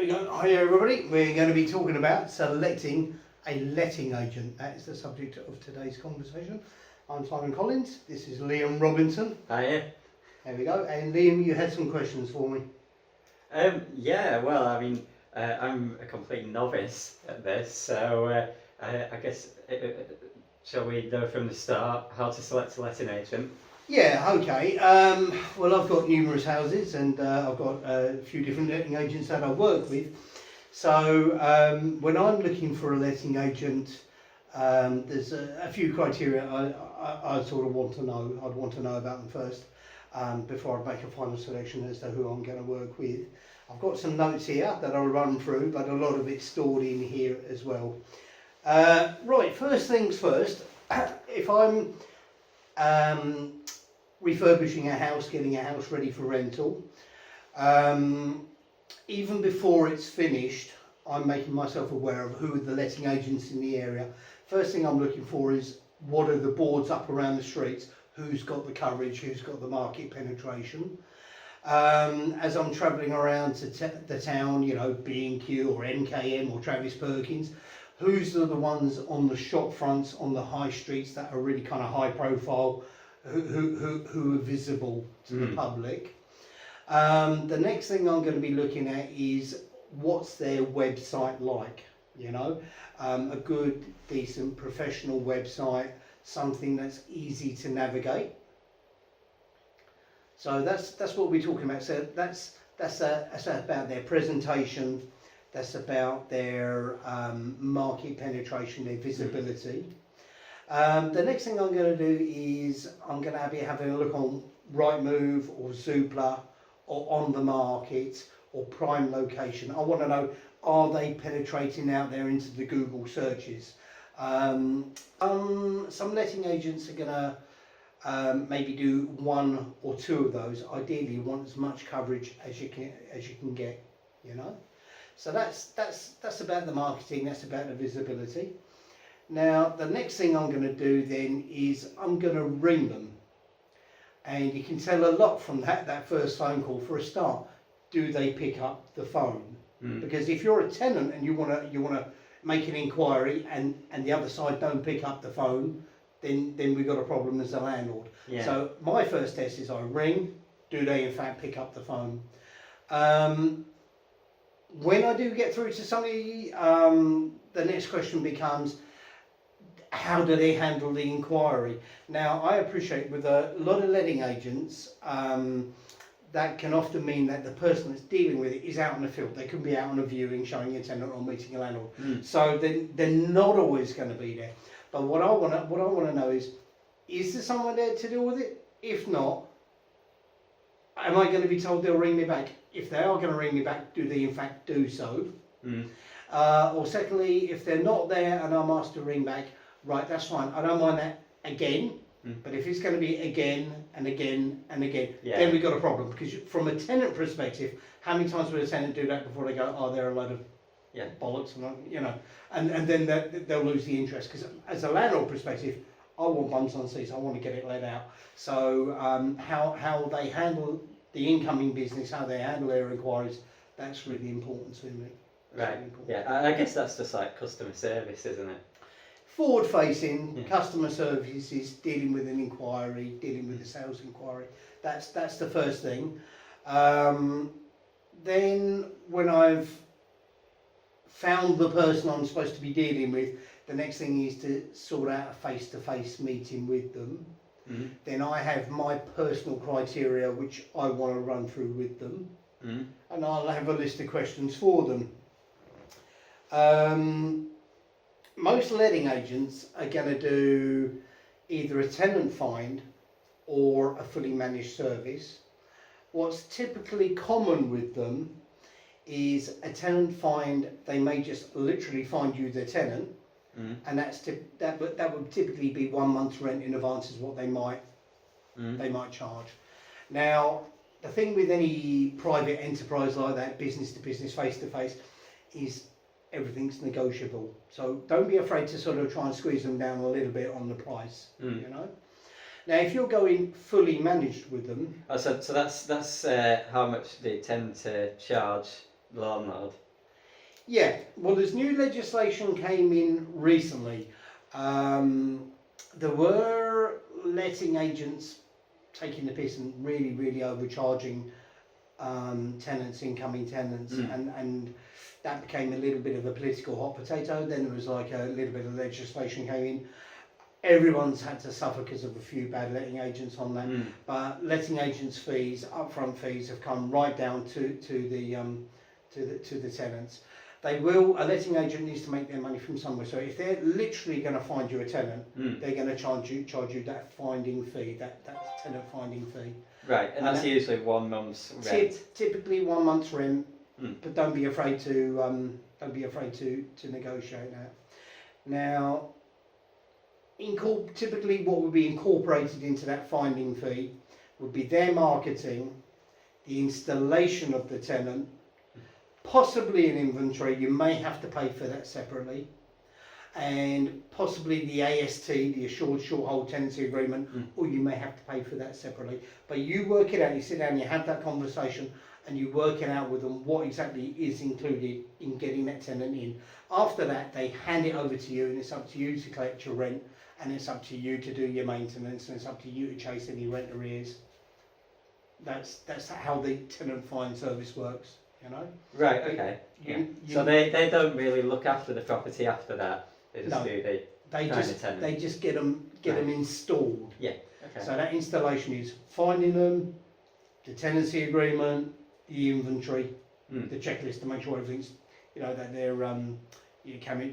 we go. Hi everybody, we're going to be talking about selecting a letting agent. That is the subject of today's conversation. I'm Simon Collins, this is Liam Robinson. Hiya. There we go, and Liam, you had some questions for me. Yeah, well, I mean, I'm a complete novice at this, so I guess, shall we go from the start, how to select a letting agent? Yeah, okay. Well, I've got numerous houses and I've got a few different letting agents that I work with. So when I'm looking for a letting agent, there's a few criteria I sort of want to know. I'd want to know about them first before I make a final selection as to who I'm going to work with. I've got some notes here that I'll run through, but a lot of it's stored in here as well. Right, first things first, if I'm refurbishing a house, getting a house ready for rental, even before it's finished, I'm making myself aware of who are the letting agents in the area. First thing I'm looking for is what are the boards up around the streets, who's got the coverage, who's got the market penetration. As I'm travelling around to the town, you know, B&Q or MKM or Travis Perkins, who's are the ones on the shop fronts, on the high streets that are really kind of high profile, who are visible to the public. The next thing I'm going to be looking at is what's their website like, you know, a good, decent, professional website, something that's easy to navigate. So that's what we're talking about. So that's about their presentation, that's about their market penetration, their visibility. The next thing I'm going to do is I'm going to be having a look on Rightmove or Zoopla or On the Market or Prime Location. I want to know, are they penetrating out there into the Google searches? Some letting agents are going to maybe do one or two of those. Ideally, you want as much coverage as you can get, you know. So that's about the marketing. That's about the visibility. Now, the next thing I'm going to do then is I'm going to ring them. And you can tell a lot from that first phone call. For a start, do they pick up the phone? Because if you're a tenant and you want to make an inquiry and the other side don't pick up the phone, then we've got a problem as a landlord. Yeah. So my first test is I ring, do they in fact pick up the phone? When I do get through to somebody, the next question becomes, how do they handle the inquiry? Now, I appreciate with a lot of letting agents, that can often mean that the person that's dealing with it is out in the field. They could be out on a viewing, showing a tenant or meeting a landlord. So they're not always going to be there. But what I want to know is there someone there to deal with it? If not, am I going to be told they'll ring me back? If they are going to ring me back, do they in fact do so? Or secondly, if they're not there and I'm asked to ring back, right, that's fine. I don't mind that again, but if it's going to be again and again and again, then we've got a problem. Because from a tenant perspective, how many times would a tenant do that before they go, oh, they're a load of bollocks, you know, and then they'll lose the interest. Because as a landlord perspective, I want bums on seats. I want to get it let out. So how they handle the incoming business, how they handle their inquiries, that's really important to me. Right. Yeah, I guess that's just like customer service, isn't it? Forward-facing customer services, dealing with an inquiry, dealing with a sales inquiry. That's the first thing. Then when I've found the person I'm supposed to be dealing with, the next thing is to sort out a face-to-face meeting with them. Then I have my personal criteria which I want to run through with them, and I'll have a list of questions for them. Most letting agents are going to do either a tenant find or a fully managed service. What's typically common with them is a tenant find. They may just literally find you the tenant, and that would typically be 1 month's rent in advance is what they might charge. Now, the thing with any private enterprise like that, business to business, face to face, is everything's negotiable. So don't be afraid to sort of try and squeeze them down a little bit on the price, you know. Now, if you're going fully managed with them... So that's how much they tend to charge the landlord? Yeah, well, there's new legislation came in recently. There were letting agents taking the piss and really overcharging tenants, incoming tenants, and that became a little bit of a political hot potato. Then there was like a little bit of legislation came in. Everyone's had to suffer because of a few bad letting agents on that. But letting agents' fees, upfront fees, have come right down to the tenants. They will. A letting agent needs to make their money from somewhere. So if they're literally going to find you a tenant, they're going to charge you that finding fee, that tenant finding fee. Right, and that's usually 1 month's rent. Typically 1 month's rent, but don't be afraid to negotiate that. Now, typically what would be incorporated into that finding fee would be their marketing, the installation of the tenant, possibly an inventory. You may have to pay for that separately, and possibly the AST, the Assured Short Hold Tenancy Agreement, or you may have to pay for that separately. But you work it out, you sit down, you have that conversation, and you work it out with them what exactly is included in getting that tenant in. After that, they hand it over to you, and it's up to you to collect your rent, and it's up to you to do your maintenance, and it's up to you to chase any rent arrears. That's how the tenant find service works. You know? Right, okay. So they don't really look after the property after that. They just they just get them installed. Yeah. Okay. So that installation is finding them, the tenancy agreement, the inventory, the checklist to make sure everything's, that their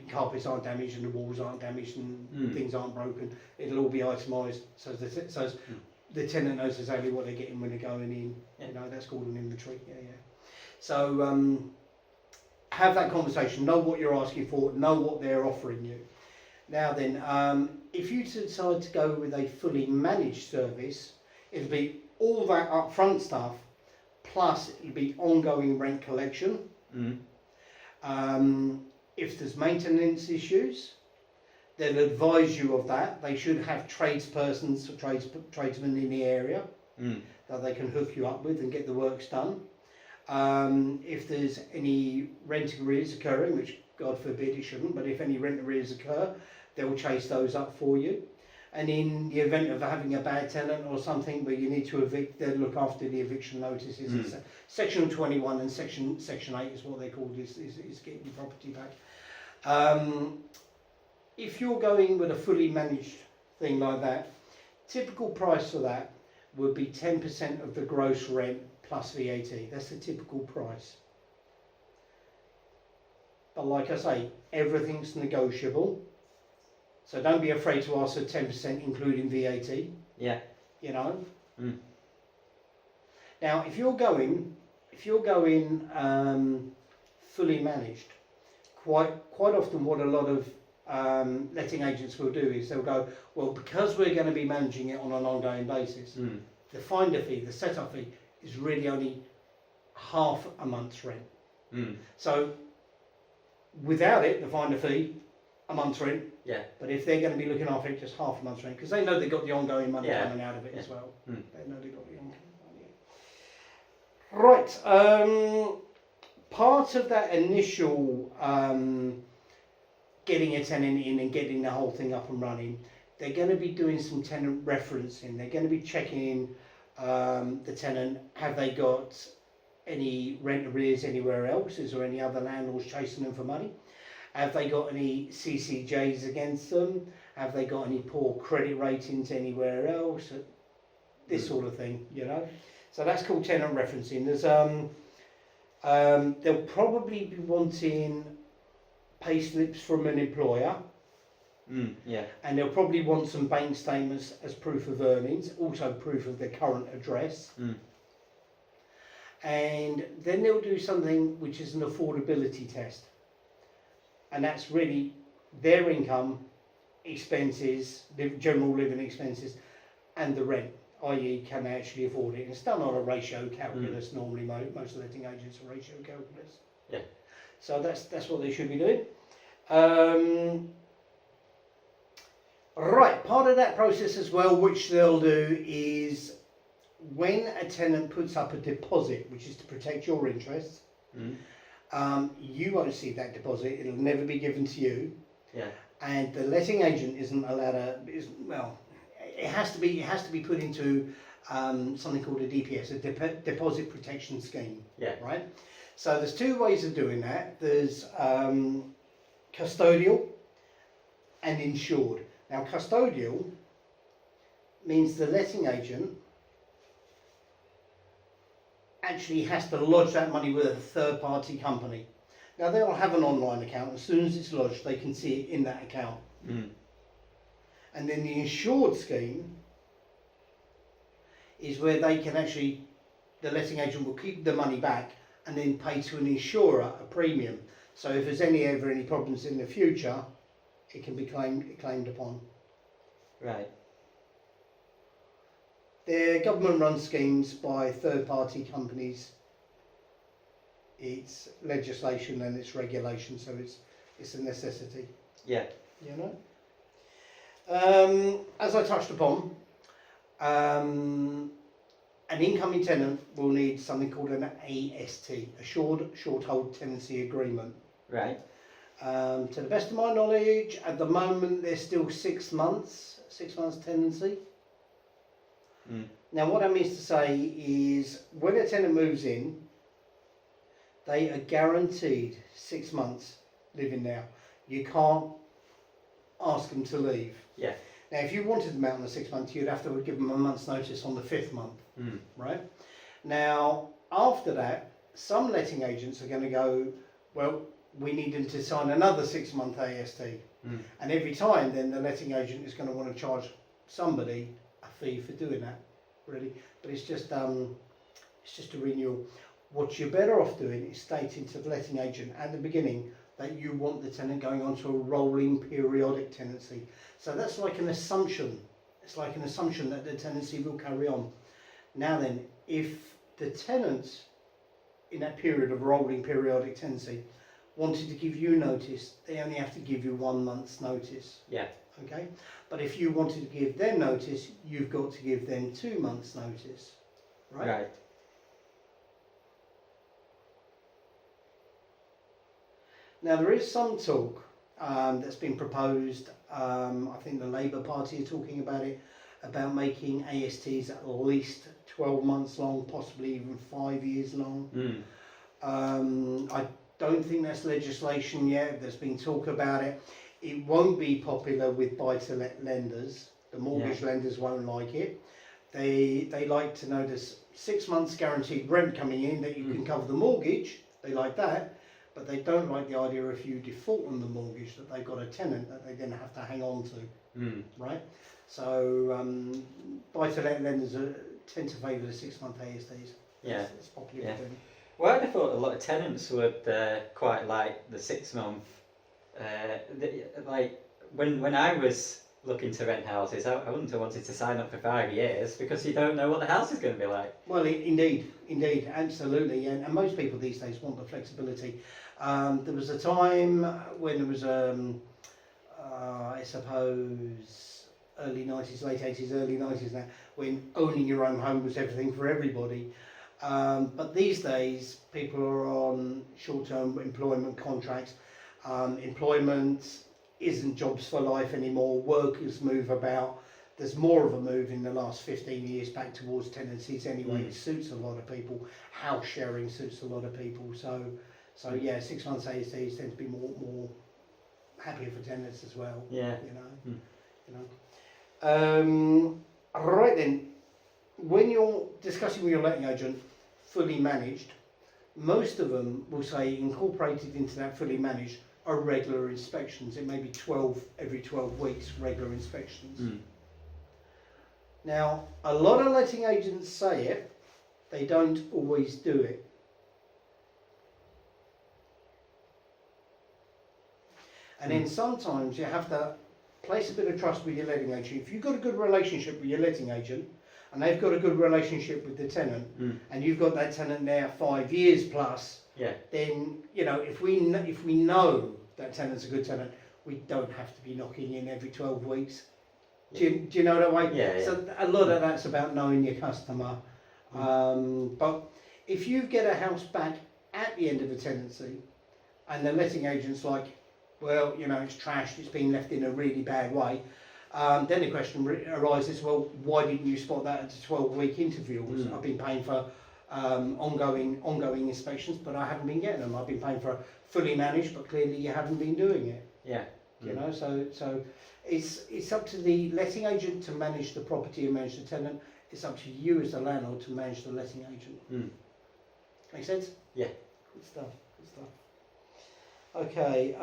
carpets aren't damaged and the walls aren't damaged and things aren't broken. It'll all be itemised, so the tenant knows exactly what they're getting when they're going in. Yeah. That's called an inventory. Yeah. So have that conversation, know what you're asking for, know what they're offering you. Now then, if you decide to go with a fully managed service, it'll be all that upfront stuff, plus it'll be ongoing rent collection. If there's maintenance issues, they'll advise you of that. They should have tradesmen in the area that they can hook you up with and get the works done. If there's any rent arrears occurring, which God forbid it shouldn't, but if any rent arrears occur, they'll chase those up for you. And in the event of having a bad tenant or something where you need to evict, they'll look after the eviction notices. It's Section 21 and Section 8 is what they call this, is getting your property back. If you're going with a fully managed thing like that, typical price for that would be 10% of the gross rent plus VAT. That's the typical price. But like I say, everything's negotiable. So don't be afraid to ask for 10% including VAT. Yeah. Now, if you're going fully managed, quite often what a lot of letting agents will do is they'll go, well, because we're going to be managing it on an ongoing basis, the finder fee, the setup fee, is really only half a month's rent. So without it, the finder fee, a month's rent. Yeah. But if they're going to be looking after it, just half a month's rent, because they know they've got the ongoing money coming out of it as well. They know they've got the ongoing money. Right. Part of that initial getting a tenant in and getting the whole thing up and running, they're going to be doing some tenant referencing. They're going to be checking the tenant. Have they got any rent arrears anywhere else? Is there any other landlords chasing them for money? Have they got any CCJs against them? Have they got any poor credit ratings anywhere else? This sort of thing, So that's called tenant referencing. There's they'll probably be wanting pay slips from an employer. And they'll probably want some bank statements as proof of earnings, also proof of their current address. And then they'll do something which is an affordability test. And that's really their income, expenses, general living expenses, and the rent, i.e. can they actually afford it. And it's done on a ratio calculus. Normally most letting agents are ratio calculus. Yeah. So that's what they should be doing. Right, part of that process as well, which they'll do, is when a tenant puts up a deposit, which is to protect your interests, You won't see that deposit. It'll never be given to you, Yeah. and the letting agent isn't allowed to. It has to be put into something called a DPS, a deposit protection scheme. Yeah. Right. So there's two ways of doing that. There's custodial and insured. Now, custodial means the letting agent actually has to lodge that money with a third-party company. Now, they'll have an online account. As soon as it's lodged, they can see it in that account. Mm. And then the insured scheme is where they can actually, the letting agent will keep the money back and then pay to an insurer a premium. So if there's ever any problems in the future, it can be claimed upon. Right. They're government-run schemes by third-party companies. It's legislation and it's regulation, so it's a necessity. Yeah. You know. As I touched upon, an incoming tenant will need something called an AST, Assured Short Hold Tenancy Agreement. Right. To the best of my knowledge, at the moment there's still 6 months tenancy. Mm. Now what that means to say is when a tenant moves in, they are guaranteed 6 months living there. You can't ask them to leave. Yeah. Now if you wanted them out in the 6 months, you'd have to give them a month's notice on the 5th month. Mm. Right? Now after that, some letting agents are going to go, well, we need them to sign another 6 month AST. Mm. And every time then the letting agent is going to want to charge somebody a fee for doing that, really. But it's just a renewal. What you're better off doing is stating to the letting agent at the beginning that you want the tenant going on to a rolling periodic tenancy. So that's like an assumption. It's like an assumption that the tenancy will carry on. Now then, if the tenant in that period of rolling periodic tenancy wanted to give you notice, they only have to give you 1 month's notice. Yeah. Okay? But if you wanted to give them notice, you've got to give them 2 months' notice. Right? Right. Now there is some talk that's been proposed, I think the Labour Party are talking about it, about making ASTs at least 12 months long, possibly even 5 years long. Mm. I don't think that's legislation yet. There's been talk about it. It won't be popular with buy-to-let lenders. The mortgage lenders won't like it. They like to know there's 6 months guaranteed rent coming in that you can cover the mortgage. They like that, but they don't like the idea if you default on the mortgage that they've got a tenant that they then have to hang on to. Mm. Right? So buy-to-let lenders tend to favour the 6 month ASTs. Yeah. It's popular Yeah. with them. Well, I'd have thought a lot of tenants would quite like the 6 month. Like when I was looking to rent houses, I wouldn't have wanted to sign up for 5 years because you don't know what the house is going to be like. Well, indeed, absolutely, and most people these days want the flexibility. There was a time when there was, I suppose, early 90s, late 80s, early 90s now, when owning your own home was everything for everybody. But these days, people are on short-term employment contracts. Employment isn't jobs for life anymore. Workers move about. There's more of a move in the last 15 years back towards tenancies anyway. It suits a lot of people. House sharing suits a lot of people. So yeah, 6 months ASTs tend to be more happier for tenants as well. Yeah. You know. Right then, when you're discussing with your letting agent, fully managed, most of them will say incorporated into that fully managed are regular inspections. It may be every 12 weeks, regular inspections. Mm. Now, a lot of letting agents say it, they don't always do it. And then sometimes you have to place a bit of trust with your letting agent. If you've got a good relationship with your letting agent, and they've got a good relationship with the tenant, and you've got that tenant there 5 years plus, Yeah. then if we know that tenant's a good tenant, we don't have to be knocking in every 12 weeks. Do you know that way? Yeah. So a lot of that's about knowing your customer. But if you get a house back at at the end of a tenancy, and the letting agent's like, well, you know, it's trashed, it's been left in a really bad way, then the question arises, well, why didn't you spot that at the 12-week intervals? I've been paying for ongoing inspections, but I haven't been getting them. I've been paying for fully managed, but clearly you haven't been doing it. Yeah. You know, so it's up to the letting agent to manage the property and manage the tenant. It's up to you as the landlord to manage the letting agent. Make sense? Yeah. Good stuff. Good stuff. Okay.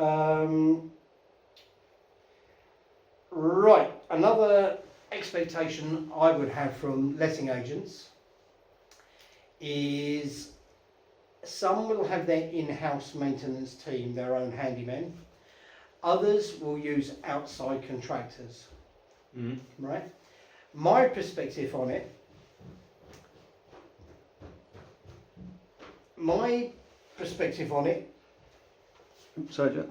Right. Another expectation I would have from letting agents is some will have their in-house maintenance team, their own handyman. Others will use outside contractors. Right? My perspective on it. Oops, sorry, Jack.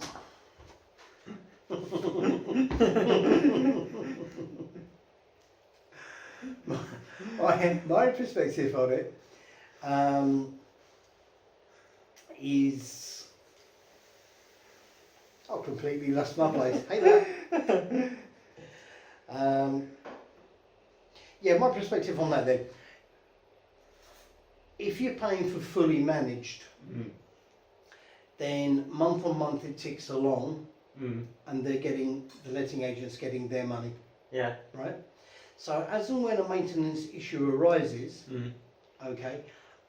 My perspective on it is I've completely lost my place. Hey there. Yeah, my perspective on that then. If you're paying for fully managed, then month on month it ticks along, and the letting agents getting their money. Yeah. Right. So as and when a maintenance issue arises, okay,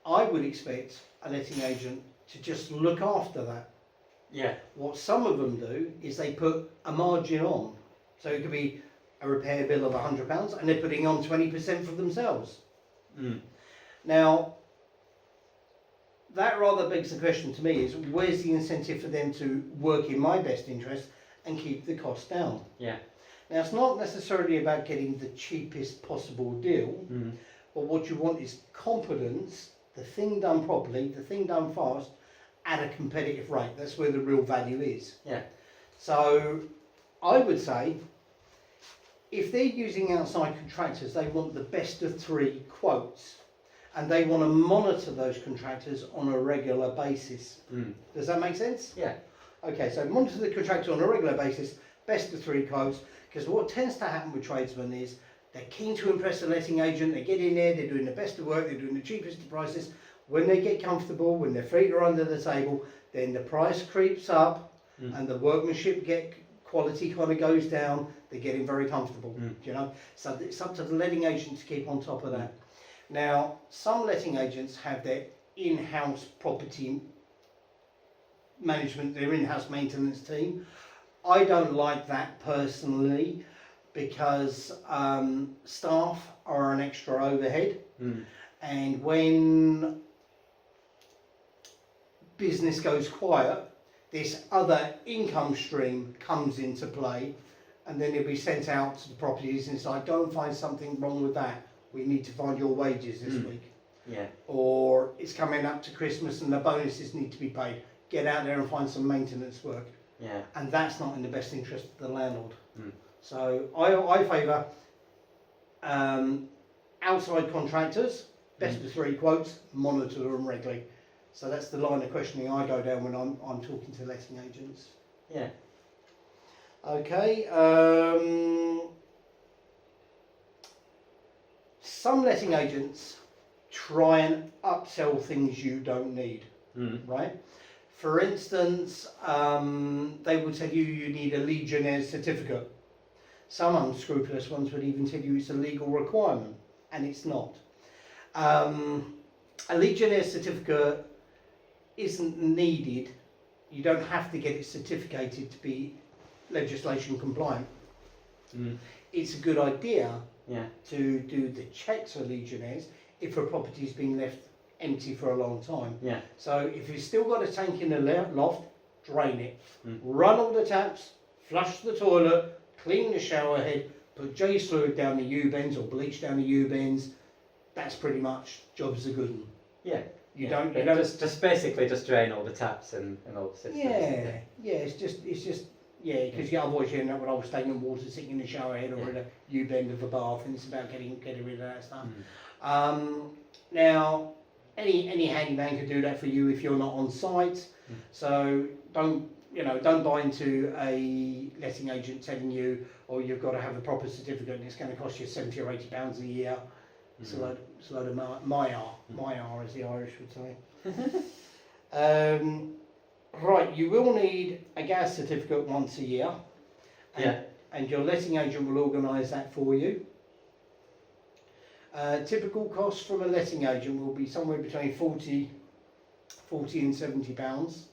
I would expect a letting agent to just look after that. Yeah. What some of them do is they put a margin on. So it could be a repair bill of £100 and they're putting on 20% for themselves. Now, that rather begs the question to me is, where's the incentive for them to work in my best interest and keep the cost down? Yeah. Now, it's not necessarily about getting the cheapest possible deal, but what you want is competence, the thing done properly, the thing done fast, at a competitive rate. That's where the real value is. Yeah. So, I would say, if they're using outside contractors, they want the best of 3 quotes, and they want to monitor those contractors on a regular basis. Does that make sense? Yeah. Okay, so monitor the contractor on a regular basis, best of 3 quotes, because what tends to happen with tradesmen is they're keen to impress a letting agent, they get in there, they're doing the best of work, they're doing the cheapest of prices. When they get comfortable, when their feet are under the table, then the price creeps up and the workmanship quality kind of goes down, they're getting very comfortable, you know. So it's up to the letting agent to keep on top of that. Now, some letting agents have their in-house property management, their in-house maintenance team. I don't like that personally because staff are an extra overhead, and when business goes quiet, this other income stream comes into play, and then it'll be sent out to the properties and it's like, don't find something wrong with that, we need to find your wages this week. Yeah. Or it's coming up to Christmas and the bonuses need to be paid, get out there and find some maintenance work. Yeah. And that's not in the best interest of the landlord. So I favour outside contractors, best of 3 quotes, monitor them regularly. So that's the line of questioning I go down when I'm talking to letting agents. Yeah. Okay. Some letting agents try and upsell things you don't need, right? For instance, they will tell you you need a Legionnaire's certificate. Some unscrupulous ones would even tell you it's a legal requirement, and it's not. A Legionnaire's certificate isn't needed. You don't have to get it certificated to be legislation compliant. It's a good idea to do the checks for Legionnaires if a property's been left empty for a long time. Yeah. So if you've still got a tank in the loft, drain it. Run all the taps, flush the toilet, clean the shower head, put J's fluid down the U-bends or bleach down the U-bends. That's pretty much job's a good one. Yeah. You Yeah. don't just basically just drain all the taps and all the systems. it's just because otherwise you end up with old stagnant water sitting in the shower head or in a U-bend of the bath, and it's about getting rid of that stuff. Now, any handyman can do that for you if you're not on site. So don't buy into a letting agent telling you, oh, you've got to have the proper certificate and it's going to cost you £70 or £80 a year. It's a load of my as the Irish would say. Right, you will need a gas certificate once a year. And your letting agent will organise that for you. Typical cost from a letting agent will be somewhere between 40 and £70.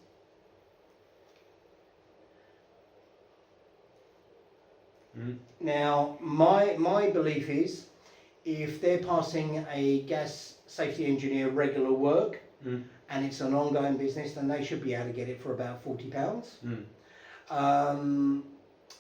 Now, my belief is, if they're passing a gas safety engineer regular work and it's an ongoing business, then they should be able to get it for about £40.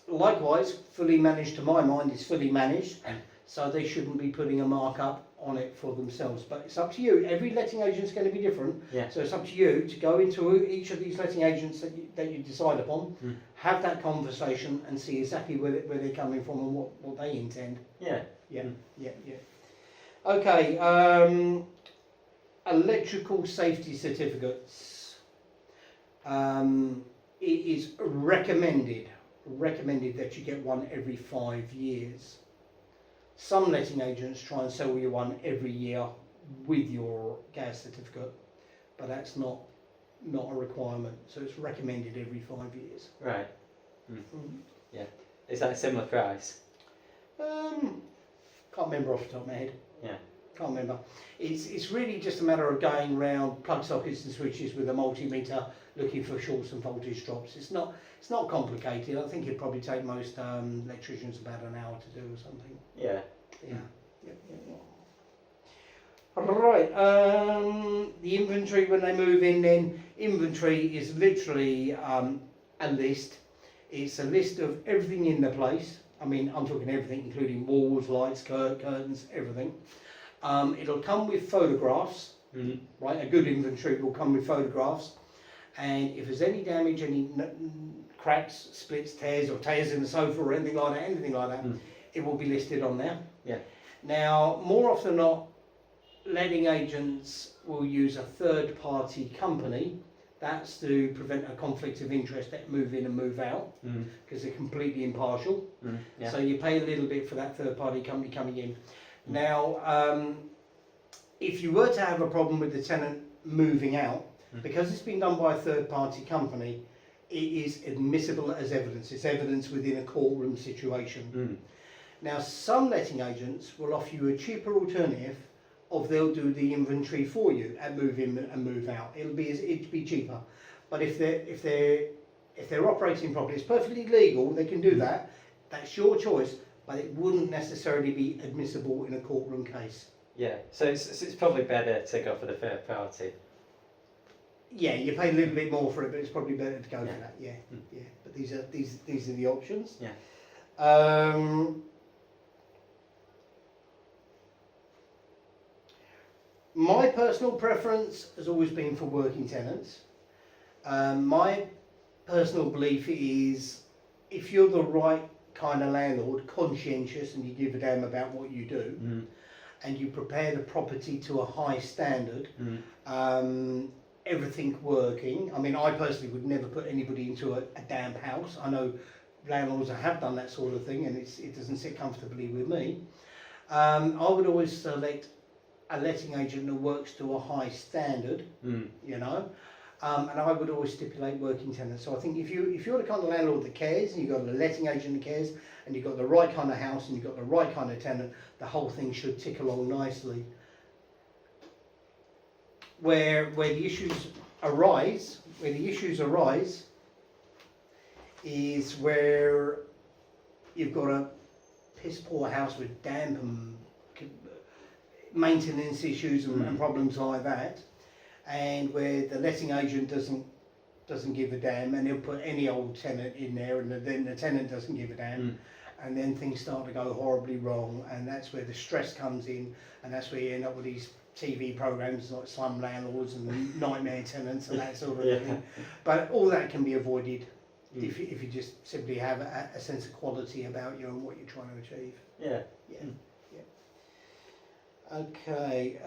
Likewise, fully managed to my mind is fully managed, so they shouldn't be putting a markup on it for themselves. But it's up to you. Every letting agent is going to be different, so it's up to you to go into each of these letting agents that you decide upon, have that conversation and see exactly where they're coming from and what they intend. Yeah. Okay, electrical safety certificates. It is recommended that you get one every 5 years. Some letting agents try and sell you one every year with your gas certificate, but that's not a requirement. So it's recommended every 5 years. Right. Yeah. Is that a similar price? Can't remember off the top of my head. Yeah. Can't remember. It's really just a matter of going round plug sockets and switches with a multimeter, looking for shorts and voltage drops. It's not complicated. I think it'd probably take most electricians about an hour to do or something. Yeah. Right. The inventory when they move in, then inventory is literally a list. It's a list of everything in the place. I mean, I'm talking everything, including walls, lights, curtains, everything. It'll come with photographs, right? A good inventory will come with photographs, and if there's any damage, any cracks, splits, tears, or tears in the sofa or anything like that, it will be listed on there. Yeah. Now, more often than not, letting agents will use a third-party company. That's to prevent a conflict of interest that move in and move out, because they're completely impartial. So you pay a little bit for that third-party company coming in. Now, if you were to have a problem with the tenant moving out, because it's been done by a third-party company, it is admissible as evidence. It's evidence within a courtroom situation. Now, some letting agents will offer you a cheaper alternative of they'll do the inventory for you at move in and move out. It'd be cheaper. But if they're operating properly, it's perfectly legal. They can do that. That's your choice. But it wouldn't necessarily be admissible in a courtroom case. Yeah. So it's probably better to go for the third party. Yeah, you pay a little bit more for it, but it's probably better to go for that. Yeah. But these are the options. Yeah. My personal preference has always been for working tenants. My personal belief is, if you're the right kind of landlord, conscientious, and you give a damn about what you do, and you prepare the property to a high standard, everything working. I mean, I personally would never put anybody into a damp house. I know landlords that have done that sort of thing, and it doesn't sit comfortably with me. I would always select a letting agent that works to a high standard, you know, and I would always stipulate working tenants. So I think if you're the kind of landlord that cares, and you've got a letting agent that cares, and you've got the right kind of house, and you've got the right kind of tenant, the whole thing should tick along nicely. Where the issues arise is where you've got a piss poor house with damp and maintenance issues and problems like that, and where the letting agent doesn't give a damn, and he'll put any old tenant in there, and then the tenant doesn't give a damn, and then things start to go horribly wrong, and that's where the stress comes in, and that's where you end up with these TV programs like Slum Landlords and Nightmare Tenants and that sort of thing. But all that can be avoided if you just simply have a sense of quality about you and what you're trying to achieve. Okay.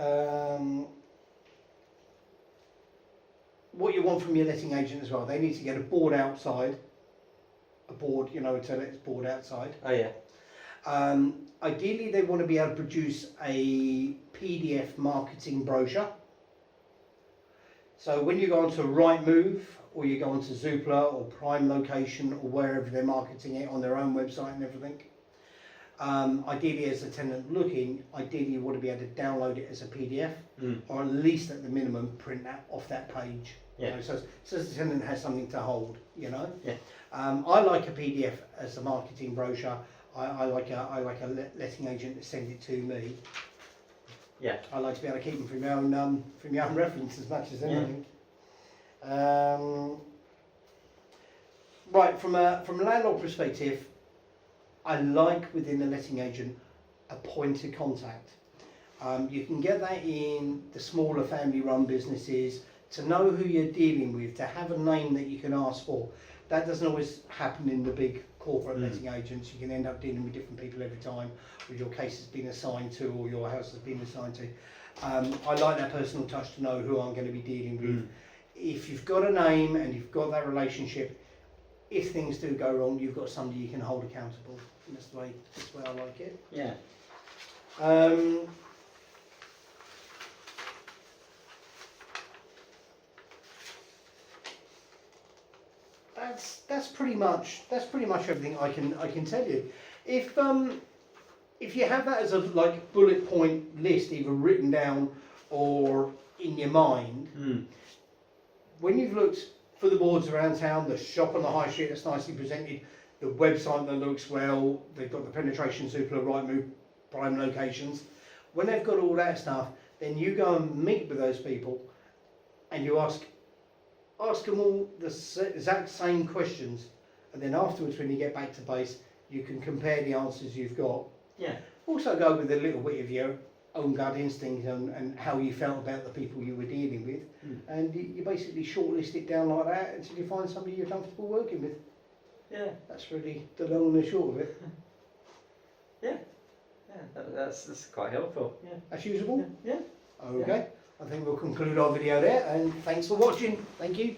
what you want from your letting agent as well, they need to get a board outside, a board, you know, a let's board outside. Oh yeah. Ideally, they want to be able to produce a PDF marketing brochure. So when you go onto Rightmove, or you go onto Zoopla or Prime Location, or wherever they're marketing it on their own website and everything, ideally as a tenant looking, ideally you want to be able to download it as a PDF, or at least at the minimum print that off that page. Yeah. You know, so the tenant has something to hold, you know. Yeah. I like a PDF as a marketing brochure. I like a letting agent to send it to me. Yeah. I like to be able to keep them from your own reference as much as anything. Right, from a landlord perspective, I like within the letting agent a point of contact. You can get that in the smaller family-run businesses, to know who you're dealing with, to have a name that you can ask for. That doesn't always happen in the big corporate letting agents. You can end up dealing with different people every time, or your case has been assigned to, or your house has been assigned to. I like that personal touch to know who I'm going to be dealing with. If you've got a name and you've got that relationship, if things do go wrong, you've got somebody you can hold accountable. And that's the way I like it. Yeah. That's pretty much everything I can tell you. If you have that as a like bullet point list, either written down or in your mind, when you've looked for the boards around town, the shop on the high street that's nicely presented, the website that looks well, they've got the penetration Zoopla, Rightmove, Prime Locations. When they've got all that stuff, then you go and meet with those people, and you ask them all the exact same questions, and then afterwards, when you get back to base, you can compare the answers you've got. Yeah. Also go with a little bit of your own gut instinct and how you felt about the people you were dealing with, and you basically shortlist it down like that until you find somebody you're comfortable working with. Yeah. That's really the long and the short of it. Yeah. Yeah. That's quite helpful. Yeah. That's usable? Yeah. Okay. I think we'll conclude our video there, and thanks for watching. Thank you.